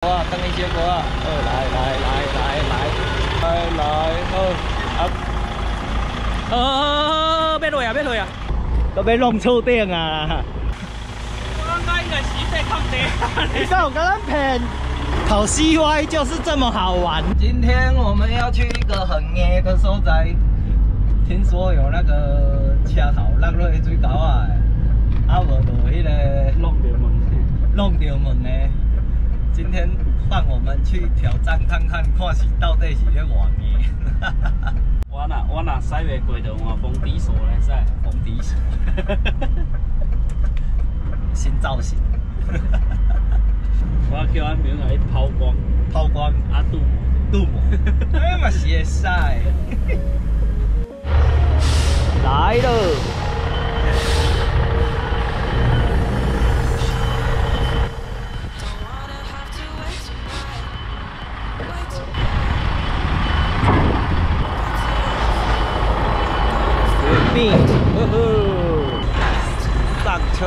哇，等一些歌啊！来，别落啊！都要弄厝顶啊！我应该是在抗地。你看我跟他骗，考 CY 就是这么好玩。今天我们要去一个很野的所在，听说有那个车头落落去水沟啊，啊无就迄个弄着门呢。今天换我们去挑战看看，看是到底是咧偌野。我若驶袂过就换封底锁来驶，封底锁，新造型。我叫俺名来抛光啊镀膜，哎嘛是会使。来了。命，上车。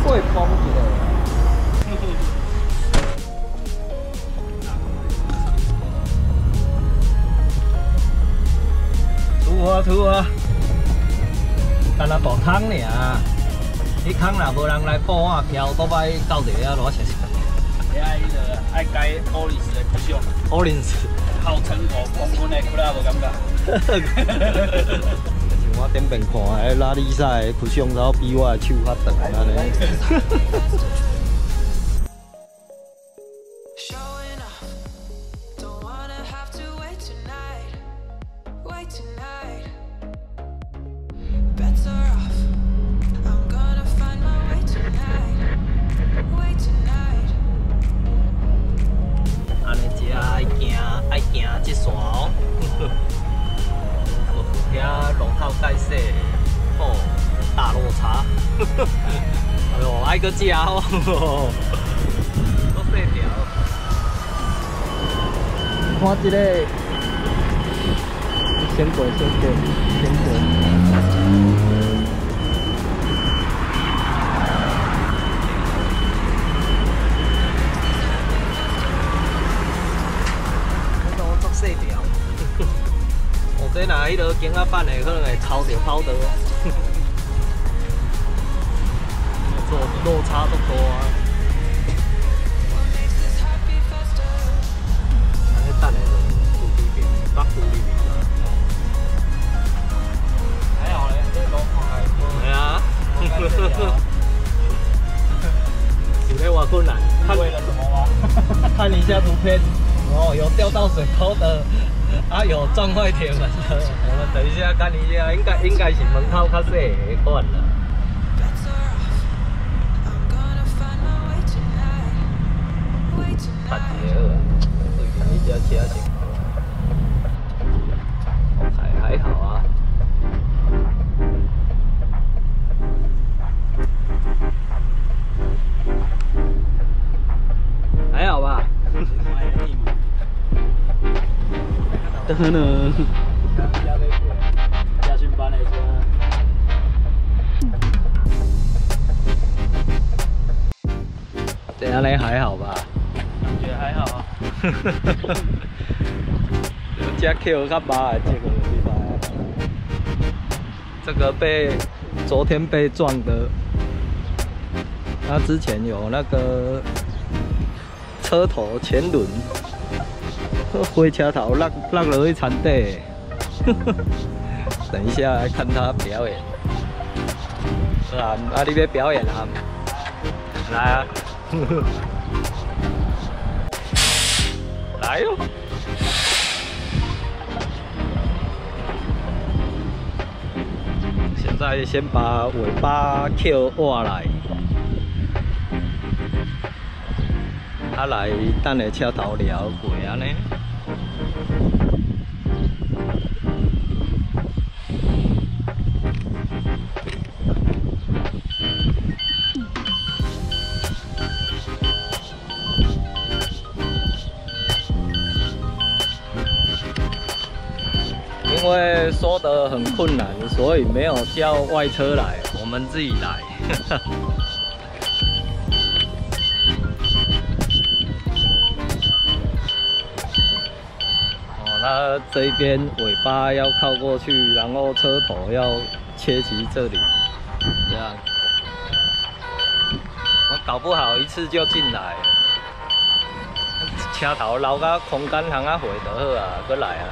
会疯的。拄啊！干那补汤尔，你汤若无人来补啊，漂都歹到地遐偌切切。爱改欧力士的不上，欧力士号称5公分的骨力无感觉。像我顶边看迄拉力赛的屈上头比我的手较长安尼。爱行这线哦，遐路口介绍，哦，大落差，哎呦，爱搁食哦，都细条。看这个，先过。细条，哦，这若迄落景仔板的，可能会超着跑道，做落差都大啊。迄等下就附里面，北附里面啦。还好嘞，这路看还好。系啊。有咧偌困难，为了什么吗？看一下图片。哦，有掉到水沟的，啊，有撞坏铁门的。我们等一下看一下，应该是门口较细的款啦。看一下好，对看一下车型，还好啊。还好吧。等呢。家训班的车。这样嘞还好吧？感觉还好啊。这 Q 较麻的，这个厉害。这个昨天被撞的，他之前有那个车头前轮。火车头落落去田底，等一下来看他表演。啊，你要表演啊？来啊！来哟！现在先把尾巴 Q 挖来，啊来等下车头撩过安尼。因为说得很困难，所以没有叫外车来，我们自己来。它这边尾巴要靠过去，然后车头要切齐这里，这样。我搞不好一次就进来，车头留个空间通啊回就好啊，再来啊。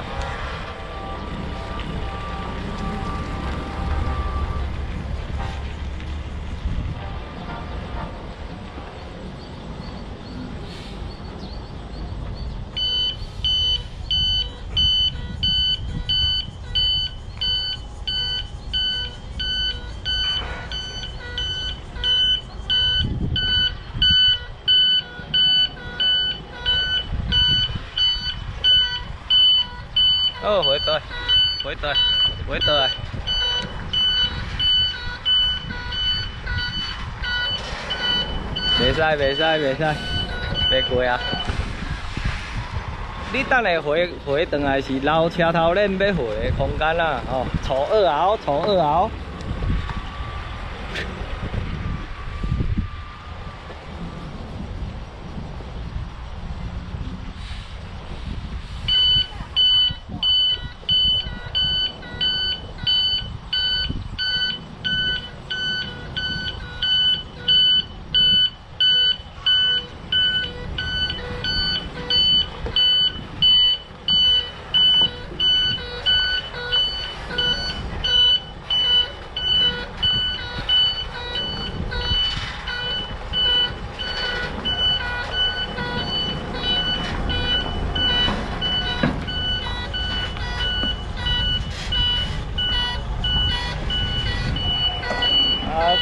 哦，回tới，回tới，回tới。袂使，袂使，袂使，袂过啊！你等下回转来是留车头链要回的空间啦，哦，初二后，初二后。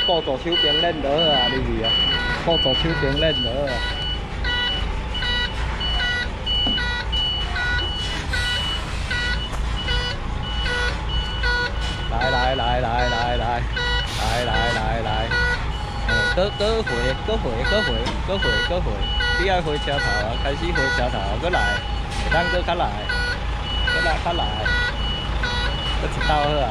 顾左手边链就好啊，你去啊，顾左手边链就好啊。来，搁回，你爱回车头啊，开始回车头，搁来，咱搁较来，较来，搁一道好啊。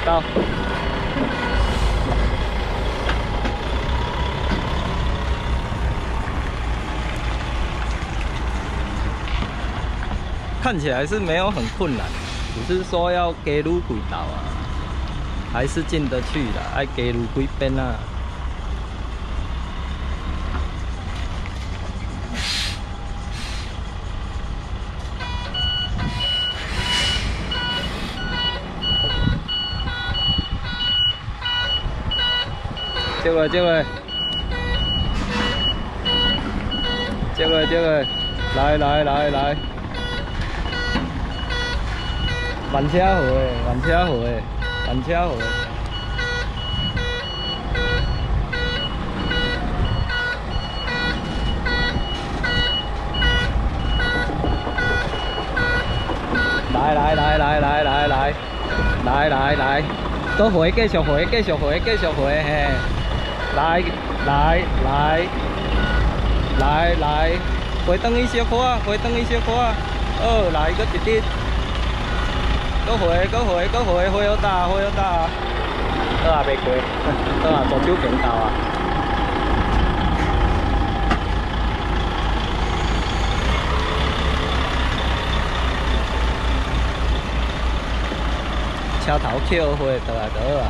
到，看起来是没有很困难，只是说要加入轨道啊，还是进得去的，爱加入几边啊。 接过，来，慢车回，来，都回，继续回，嘿。 来，回灯伊小可啊，哦，来个一滴，搁回，回好大，倒也袂过，倒也左手平头啊。车头扣回倒来倒啊。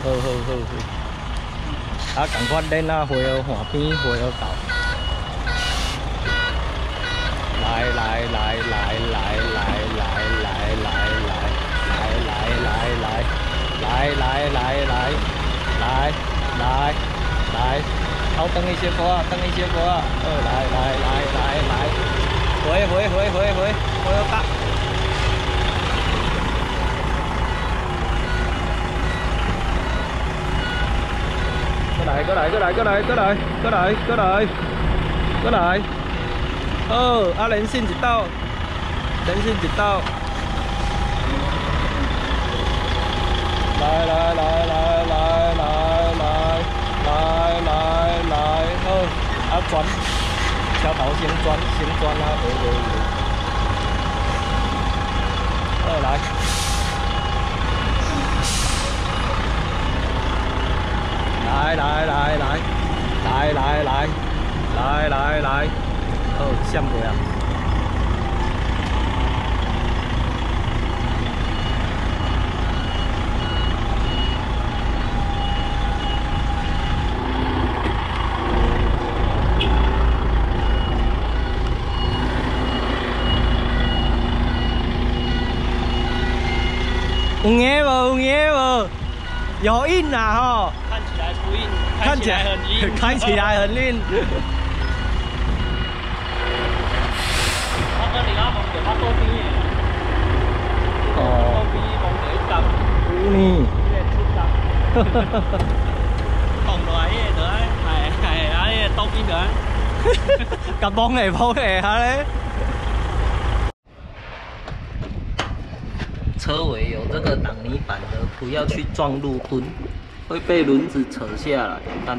好好好好。啊，赶快练啊，回到岸边，回到到。来来来来来来来来来来来来来来来来来，好，等一些波啊，等一些波啊，来，回到到。 過來！哦，啊，連線一道，連線一道。來，好，啊轉，車頭先轉啊，對。好來。 來，哦，閃過啊！有影無？有印啊吼！看起來不硬，看起來很硬，看起來很硬。我20阿風就我多邊嘅，多邊風就一夾，呢？放落嚟嘅就係啊呢多邊嘅，夾幫嚟下咧。 车尾有这个挡泥板的，不要去撞路墩，会被轮子扯下来。看，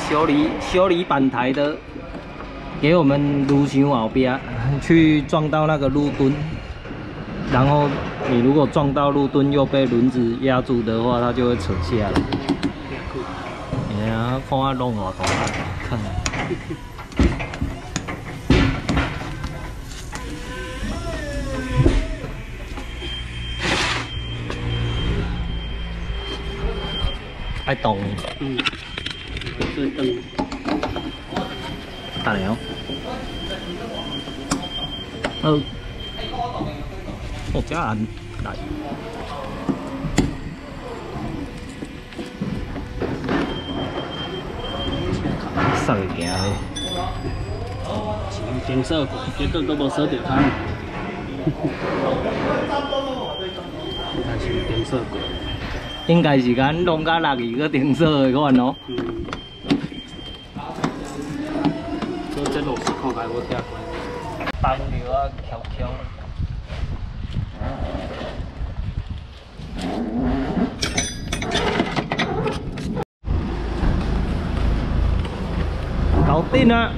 修理板台的，给我们路上后边去撞到那个路墩，然后你如果撞到路墩又被轮子压住的话，它就会扯下来。哎呀，看我弄我头看。愛動，最燈，得嚟哦。好，哦，加人嚟，塞行咧。前色過，結果都無鎖到它。還是前色過。 應該是咱弄到6個停車的款咯。所以這螺絲看起來我聽過。放料啊，翹。搞定啦！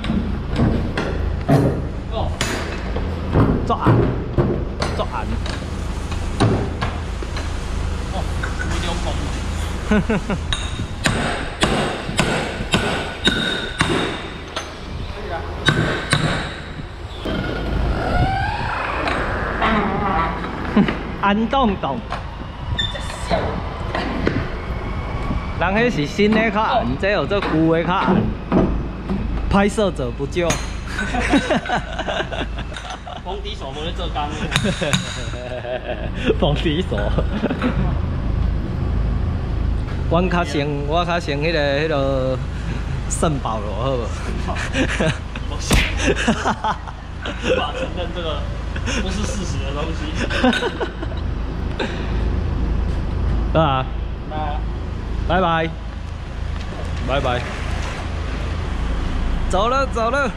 抓硬。 安洞，人迄是新的较暗，这有做旧的较暗，拍摄者不救。封底鎖無咧做工嘅。封底鎖。我較先迄個腎寶羅好無？無法承認這個不是事實的東西。啊，拜拜，拜拜，走了。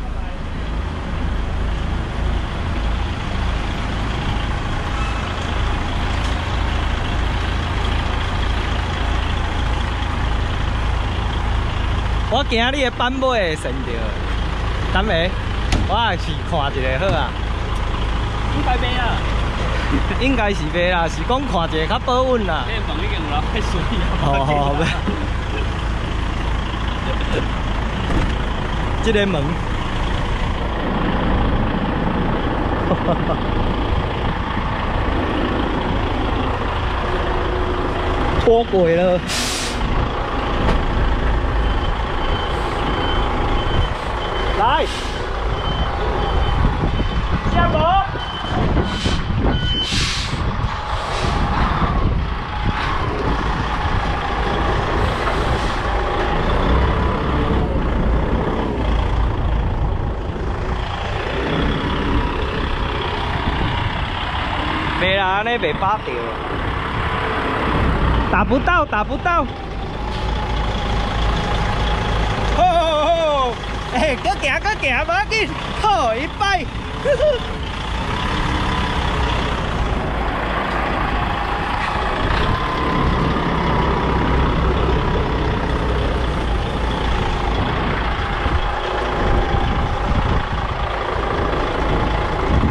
我惊你的板尾会跣着，等下我也是看一下好啊。應該袂啊，應該是袂啦，是講看一下較保穩啦。你房已經有人開水啊。哦，這個門。脱轨了。来，下坡。没啦，安尼袂扒掉，打不到，打不到。哦，哎，搁行，搁行，无要紧，好，一摆。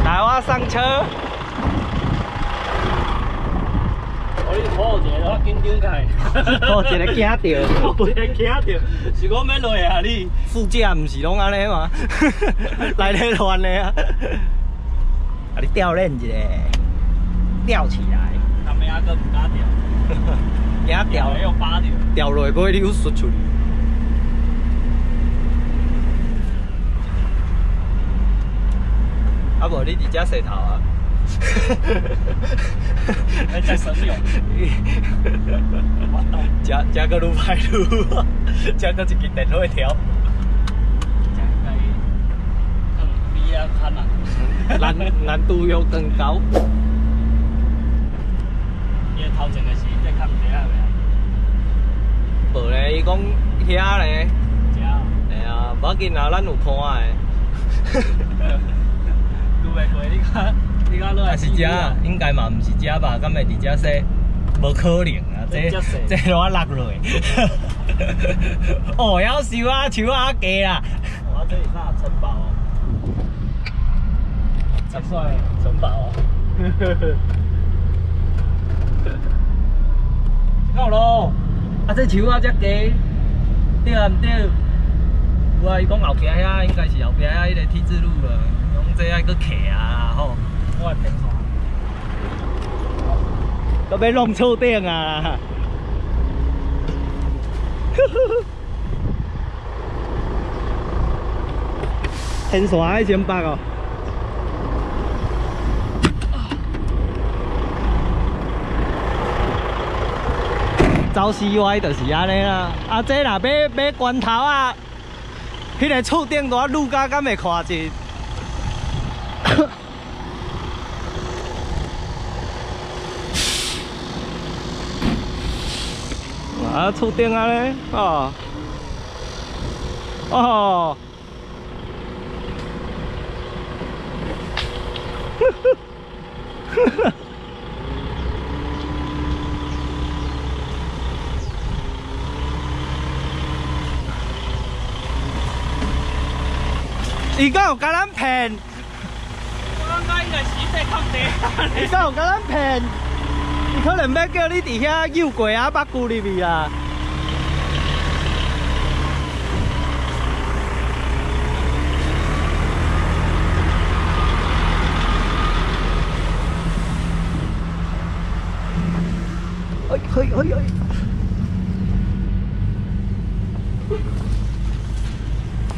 来，我上车。 好一个，我紧张开。好一个惊到，一个惊到，是讲要落啊你？副驾唔是拢安尼嘛？来咧乱咧啊！啊，你吊链一下，吊起来。他们阿哥唔敢吊，惊吊，要扒掉，吊落尾你又摔出去。啊无你伫遮洗头啊？还在省油。遮个愈歹愈，遮个一支电火条。比啊看啊，难度又更高。伊头前个是在看地下未啊？无咧，伊讲遐咧。遮。哎呀，无要紧啊，咱有看的。拄袂过你看。 啊是遮，应该嘛毋是遮吧？敢会伫遮说？无可能啊！这我落落。哦，夭寿啊，树啊低啦！我这里啥城堡哦？太帅了，城堡哦。够咯！啊，这树啊遮低，对啊毋对？有啊，伊讲后壁遐应该是后壁遐迄个 T 字路了，讲这爱搁客啊吼。 我平爽，都要弄错顶啊！天线爱先拔哦。走 CY 就是安尼啦。啊，这若要关头啊，迄个厝顶大路甲敢会看见？啊，厝顶啊咧，哦，哦，伊讲有甲咱骗，我应该是在看地。伊讲有甲咱骗。 可能要叫你伫遐诱过啊，把骨入去啊。哎！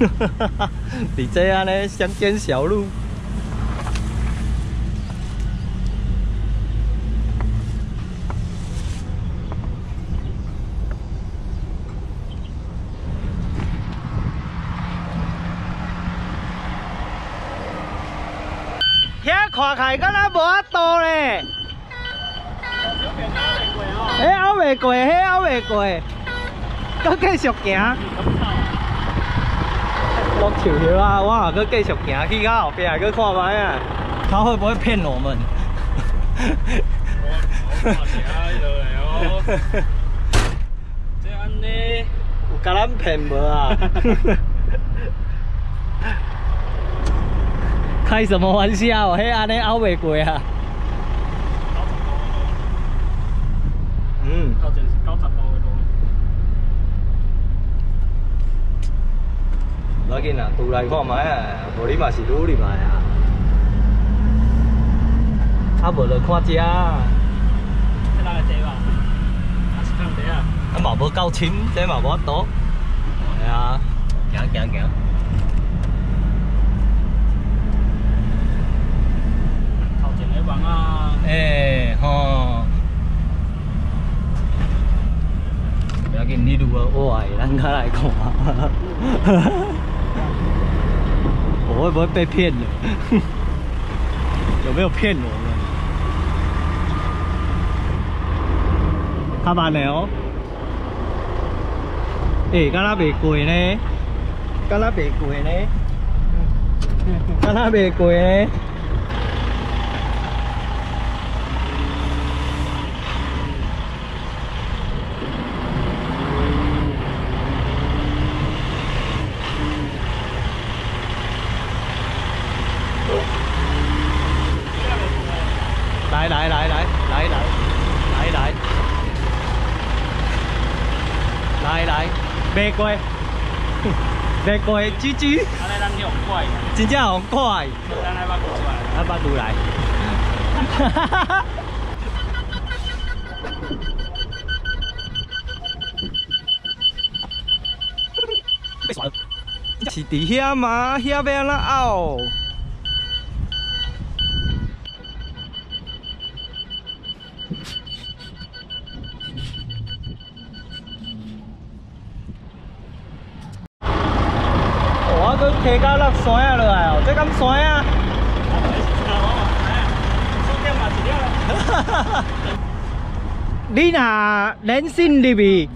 哈哈哈！伫这安尼乡间小路。 遐看起来敢若无法度咧，迄熬袂过，迄熬袂过，搁继续行。落树叶啊，我也搁继续行去到后壁，搁看卖啊，他会不会骗我们？这安尼有甲咱骗无啊？开什么玩笑？迄安尼熬袂过啊！嗯，到这是90度的路。无要紧啦，拄来看卖啊，无你嘛是愈入来啊。啊，无就看遮。这哪个坐吧？还是啊嘛无够深，这嘛无法度。系啊，行行行。头前个网啊。吼。不要紧，你如果歪，咱再来看。我会不会被骗了？有没有骗我们？较慢的哦。敢若袂过呢？敢若袂过呢？敢若袂过呢？来，袂过，袂过，GG。安尼咱用快，真正用快。咱来把鼓出来，来把鼓来。是伫遐吗？遐要安怎拗？我搁骑到落山啊落来哦，这敢山啊？你若连线入去，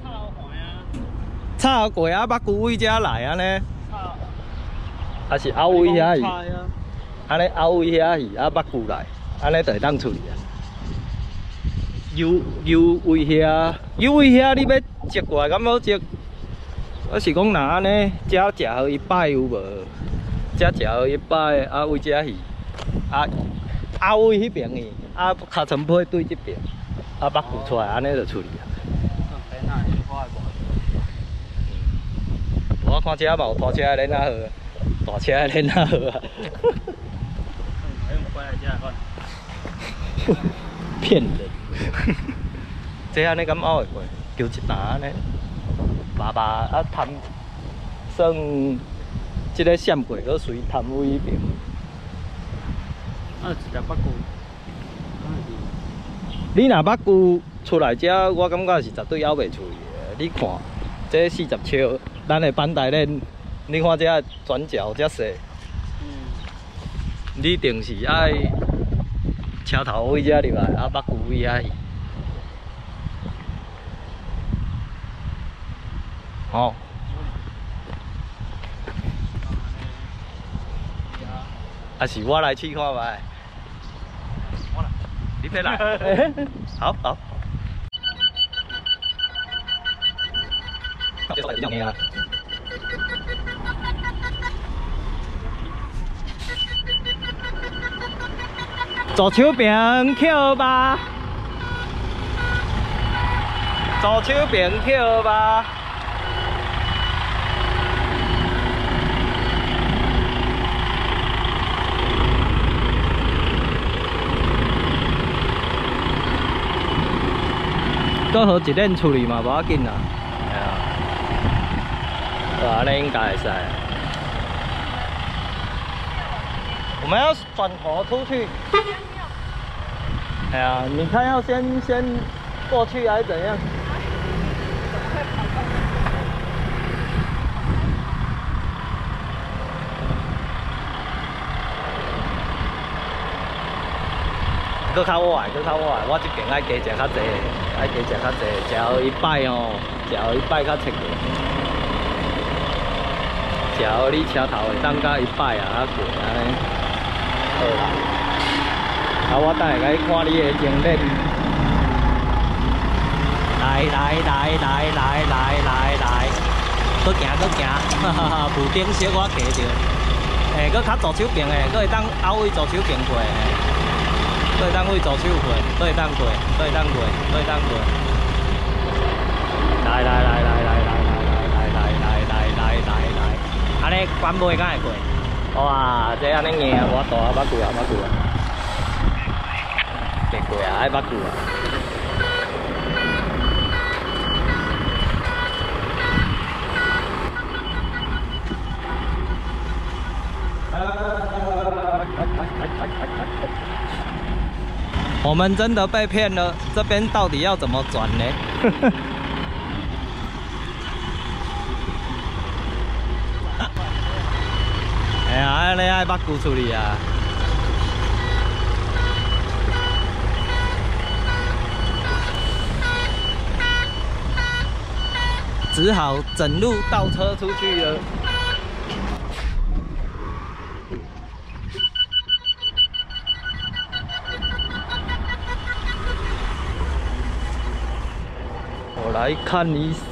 插过啊，把骨位遮来安尼，还是凹位遐去？安尼凹位遐去，啊，把骨来，安尼就会当处理啊。油位遐，油位遐你要接过来，敢要接？我是讲，若安尼，遮食好一摆有无？遮食好一摆，啊位遮去，啊位迄边去，啊尻川坡对这边，啊把骨出来，安尼就处理啊。我看遮嘛有大车的链仔好，大车的链仔好啊。骗人！这安尼敢拗会过？叫一单安尼。爸爸啊，摊算即个闪过，搁随摊位迄边。啊，一条北骨。你若北骨出来遮，我感觉是绝对拗袂出去的。你看，这40尺，咱的板带链，你看这转角遮细，你一定是爱车头位遮入来，啊北骨位遐去。哦。还是我来试看卖。我来，你别来。好好。左手边扣吧，左手边扣吧。搁好一链处理嘛，无要紧啦。系啊，安尼应该会使。我们要转头出去。哎呀，你看要先过去还是怎样？搁较晚，我这边爱加食较济，爱加食较济，食好一摆哦，食好一摆较切过，食好你车头会当到一摆啊，过安尼，好啦。啊，我等下甲你看你的前面，来，搁行，哈哈哈，补丁小我加着，诶，搁较左手边诶，搁会当凹位左手边过诶。对当位左手过，对当过，对当过，对当过。来，安尼关尾敢会过？哇，这安尼硬，我大把久啊，袂过啊，爱把久啊。我们真的被骗了，这边到底要怎么转呢？哎呀，你爱把骨处理啊！只好整路倒车出去了。我来看一下，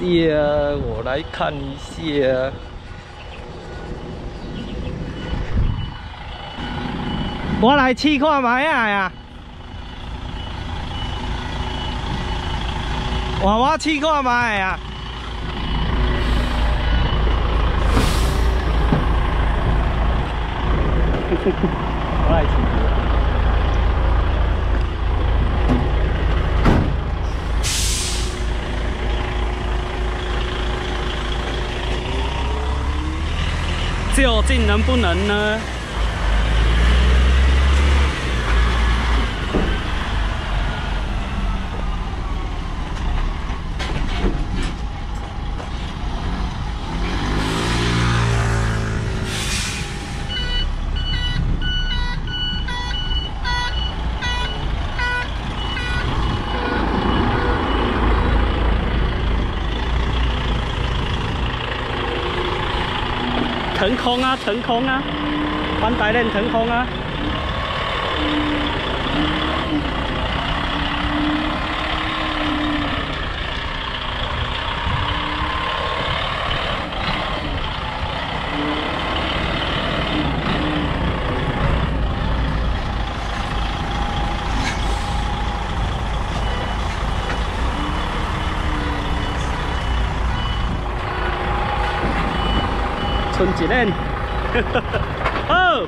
我来看一下。我来试看卖啊呀！我试看卖啊！我来试。究竟能不能呢？腾空啊，腾空啊，翻台链腾空啊！剩一链，好。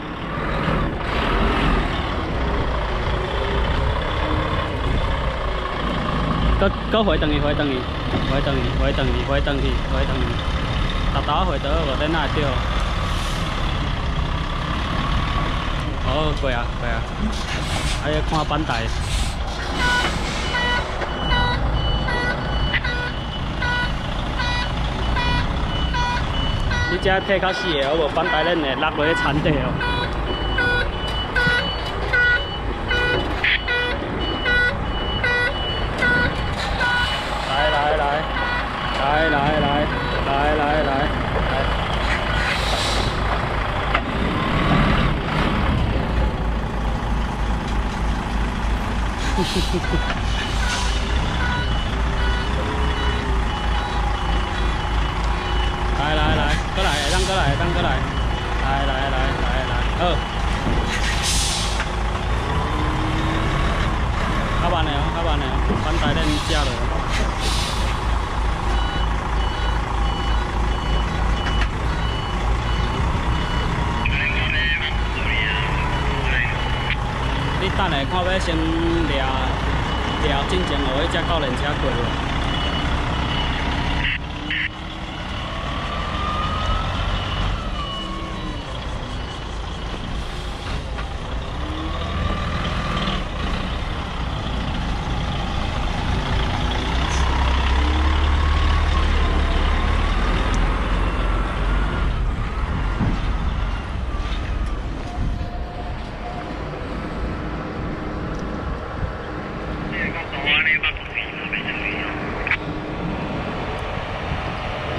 搁回转去，回转去，回转去，回转去，回转去，回转去，豆豆回倒无在哪着？哦，过啊，过啊，还要看板带。你这体较死的，我无板带链的落落去田地哦。来来来，来来来，来来来，来。来来来，过来，让过来，让过来，来来来来来，好。较慢的哦，较慢的哦，板带链遮落。你等下看要先抓进前后迄只高链车过无？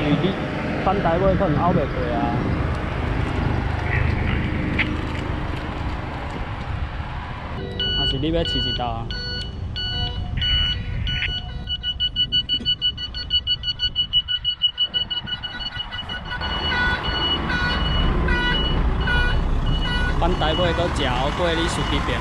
你板带尾可能拗袂过啊。还是你要试一道啊？板带尾搁食后过你司机边。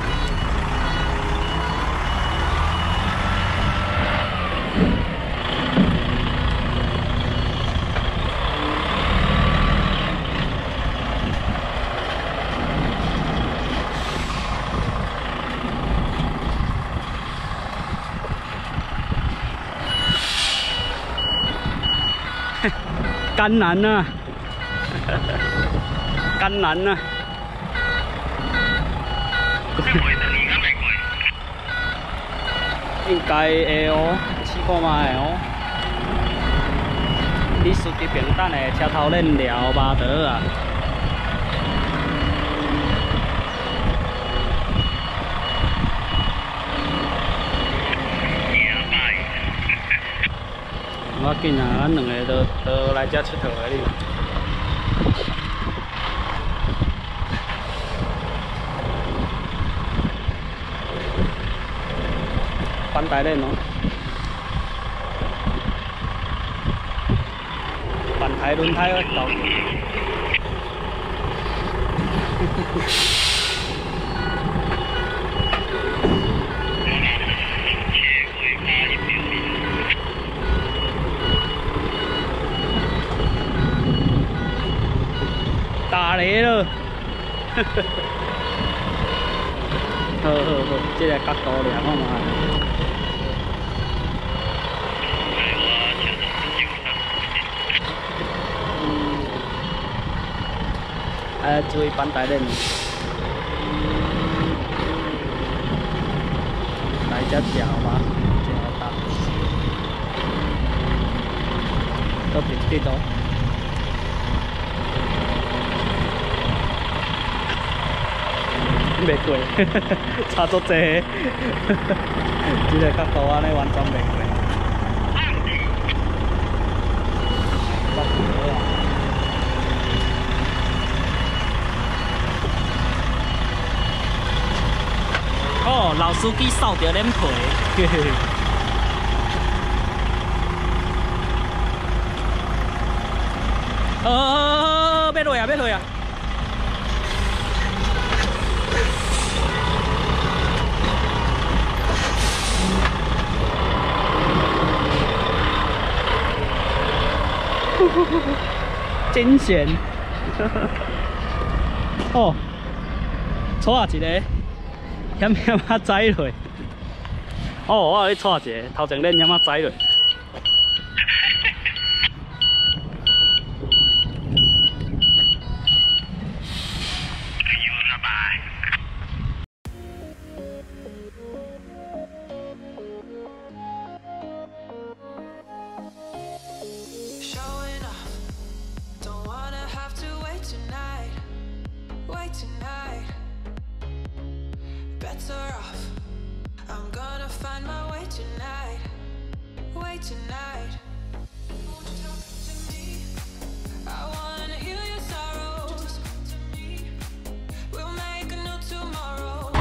艰难啊，艰难啊！应该会哦，试看卖哦。你司机平等的车头链料麻刀啊。我紧啊，咱两个都来遮佚佗的哩。反台链哦，反台轮胎会倒。打雷了，好，这个角度了，看嘛。注意反台链。来只条嘛，条搭。都平直哦。袂过，差足济，这个角度安尼完全袂过。哦，老司机扫着脸皮，嘿嘿。要落啊，要落啊！真险！哦，错啊一个，险险啊栽落。哦，我咧错一个，头前链险啊栽落。Better off. I'm gonna find my way tonight. Way tonight. Won't you talk to me? I wanna heal your sorrows. We'll make a new tomorrow.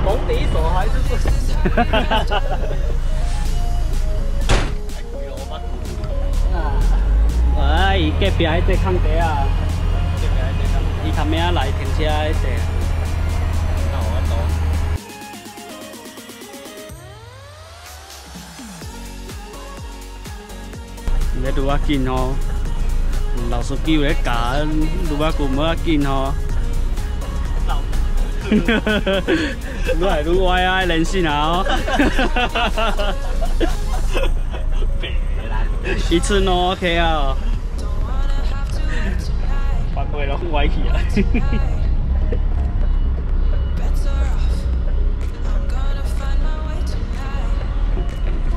红底手还是不行。哎，伊隔壁迄块空地啊。伊头尾仔来停车迄块，那我懂。要愈啊紧吼，老司机有咧教，愈啊久要啊紧吼。愈来愈歪啊，连线啊哦。一次弄 OK 啊。为了歪去啊！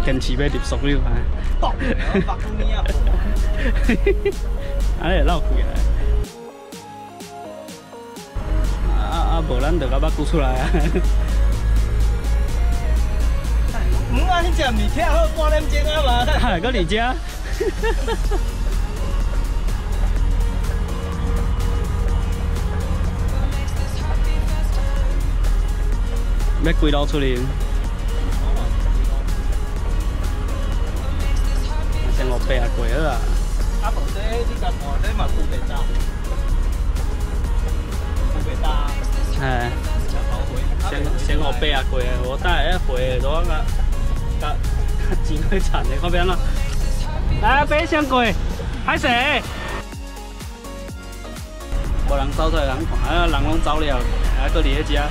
坚持要入速了啊！安尼绕去啊！无咱就甲把鼓出来啊！你食物听好半点钟啊嘛？还搁伫遮？要几路出去？先500啊过好啊！啊，无这你甲看，这嘛富白搭，富白搭。哎，先500啊过，我等下迄回我甲钱去赚的，看边啦。来，8先过，歹势。无人走出来，人看，人拢走了，还搁伫咧遮。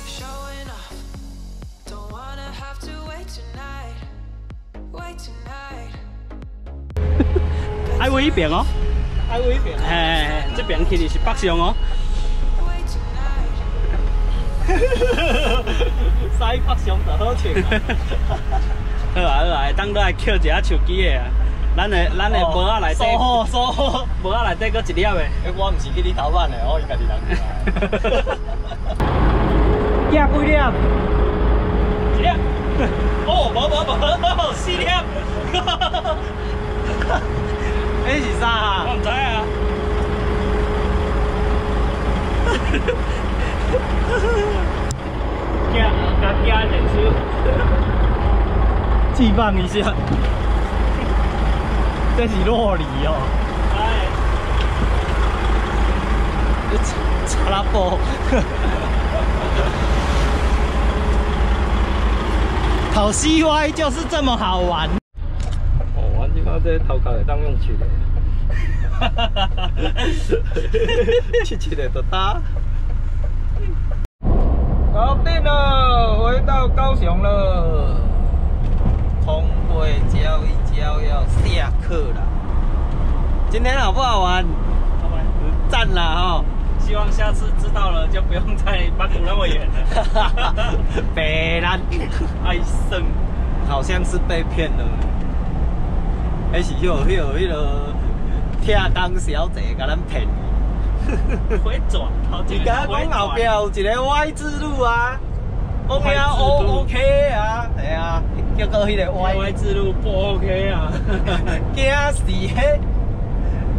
Showing off. Don't wanna tonight, wait tonight. 爱位一边哦，爱微边。嘿，这边其实是北上哦。 Wait tonight. 西北上就好穿。好啊好啊，当落来捡一下手机的啊，咱的帽仔内底，收好。帽仔内底搁一粒的。我唔是去你头版的，我应该是人过来。几粒？一粒。哦，无，四粒。那是啥啊？我唔知啊。加点手。寄放一下。这是洛梨哦。哎。查拉布。考 CY 就是这么好玩。哦，我今仔这头壳会当用取的。去取的都打。搞定了，回到高雄了。空柜交一交要下课了。今天好不好玩？赞啦哈！希望下次知道了就不用再北部那么远了。北南爱生，好像是被骗了。还是有那个铁工小姐给咱骗。回转，好几个。你讲后边有一个 Y 之路啊，讲了 OK 啊，系啊，结果迄个 Y 之路不 OK 啊，惊死迄，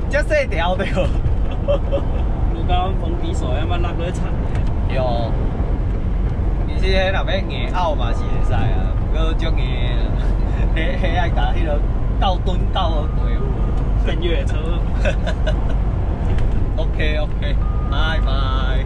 遮细条的。如果封闭锁，要么落落惨。有，而且若要硬拗嘛是会使啊，不过种硬，迄爱甲迄个倒蹲倒个过有。正月车。OK，拜拜。